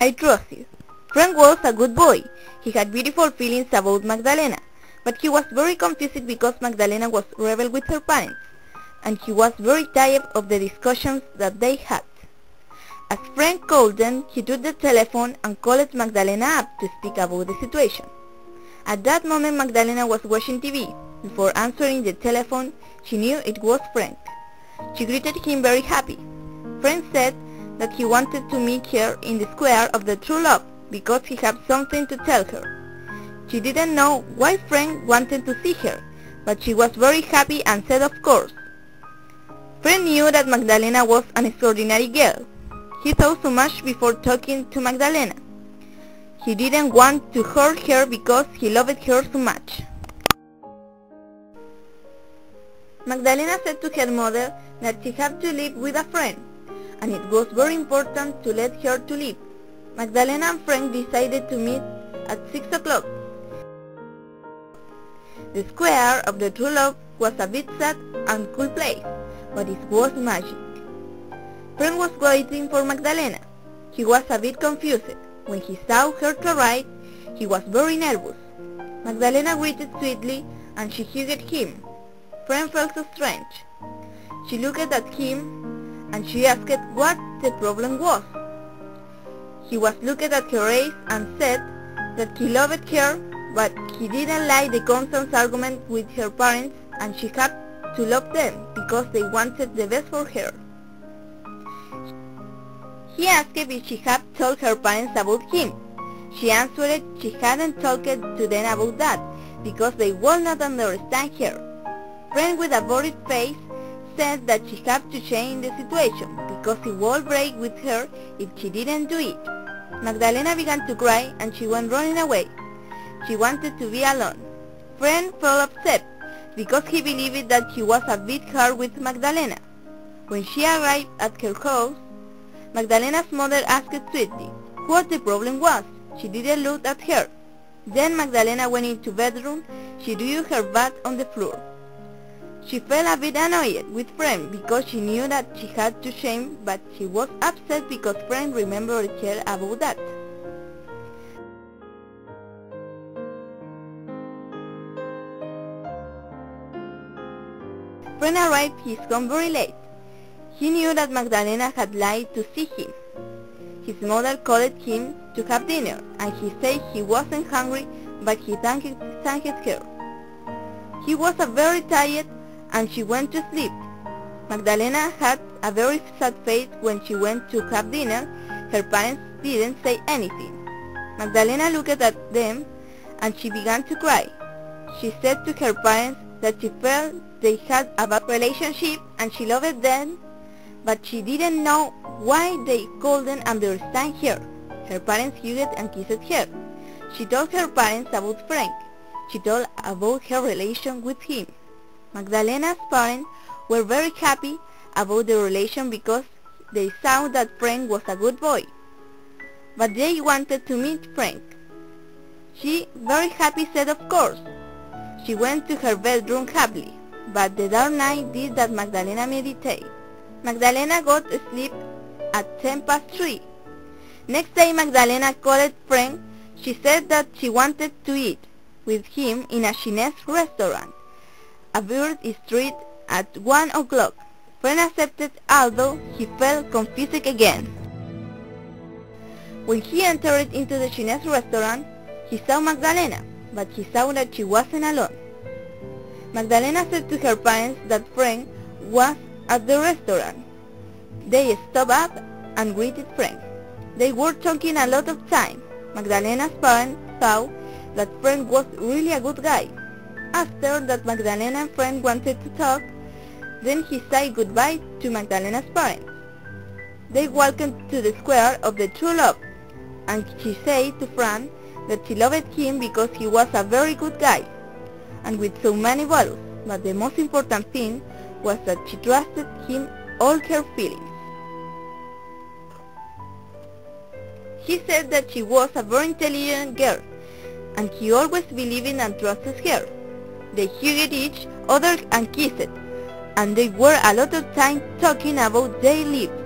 I trust you. Frank was a good boy. He had beautiful feelings about Magdalena, but he was very confused because Magdalena was rebel with her parents, and he was very tired of the discussions that they had. As Frank called them, he took the telephone and called Magdalena up to speak about the situation. At that moment, Magdalena was watching TV. Before answering the telephone, she knew it was Frank. She greeted him very happy. Frank said that he wanted to meet her in the square of the true love because he had something to tell her. She didn't know why Frank wanted to see her, but she was very happy and said of course. Frank knew that Magdalena was an extraordinary girl. He thought so much before talking to Magdalena. He didn't want to hurt her because he loved her so much. Magdalena said to her mother that she had to live with a friend, and it was very important to let her to live. Magdalena and Frank decided to meet at 6 o'clock. The square of the true love was a bit sad and cool place, but it was magic. Frank was waiting for Magdalena. He was a bit confused. When he saw her to arrive, he was very nervous. Magdalena greeted sweetly and she hugged him. Frank felt so strange. She looked at him and she asked what the problem was. He was looking at her eyes and said that he loved her, but he didn't like the constant argument with her parents and she had to love them because they wanted the best for her. He asked if she had told her parents about him. She answered she hadn't talked to them about that because they would not understand her. Frank, with a worried face, said that she had to change the situation because he would break with her if she didn't do it. Magdalena began to cry and she went running away. She wanted to be alone. Frank felt upset because he believed that he was a bit hard with Magdalena. When she arrived at her house, Magdalena's mother asked sweetly what the problem was. She didn't look at her. Then Magdalena went into bedroom. She threw her bag on the floor. She felt a bit annoyed with Frank because she knew that she had to shame, but she was upset because Frank remembered her about that. Frank arrived his home very late. He knew that Magdalena had lied to see him. His mother called him to have dinner, and he said he wasn't hungry, but he thanked her. He was very tired, and she went to sleep. Magdalena had a very sad face when she went to have dinner. Her parents didn't say anything. Magdalena looked at them, and she began to cry. She said to her parents that she felt they had a bad relationship, and she loved them, but she didn't know why they couldn't understand her. Her parents hugged and kissed her. She told her parents about Frank. She told about her relation with him. Magdalena's parents were very happy about the relation because they saw that Frank was a good boy. But they wanted to meet Frank. She, very happy, said of course. She went to her bedroom happily, but the dark night did that Magdalena meditate. Magdalena got asleep at 3:10. Next day Magdalena called Frank. She said that she wanted to eat with him in a Chinese restaurant, a Bird Street, at 1 o'clock. Frank accepted, although he felt confused again. When he entered into the Chinese restaurant, he saw Magdalena, but he saw that she wasn't alone. Magdalena said to her parents that Frank was at the restaurant. They stopped up and greeted Frank. They were talking a lot of time. Magdalena's parents saw that Frank was really a good guy. After that, Magdalena and Frank wanted to talk. Then he said goodbye to Magdalena's parents. They walked to the square of the true love, and she said to Frank that she loved him because he was a very good guy, and with so many values, but the most important thing was that she trusted him all her feelings. He said that she was a very intelligent girl, and he always believed in and trusted her. They hugged each other and kissed, and they were a lot of time talking about their lives.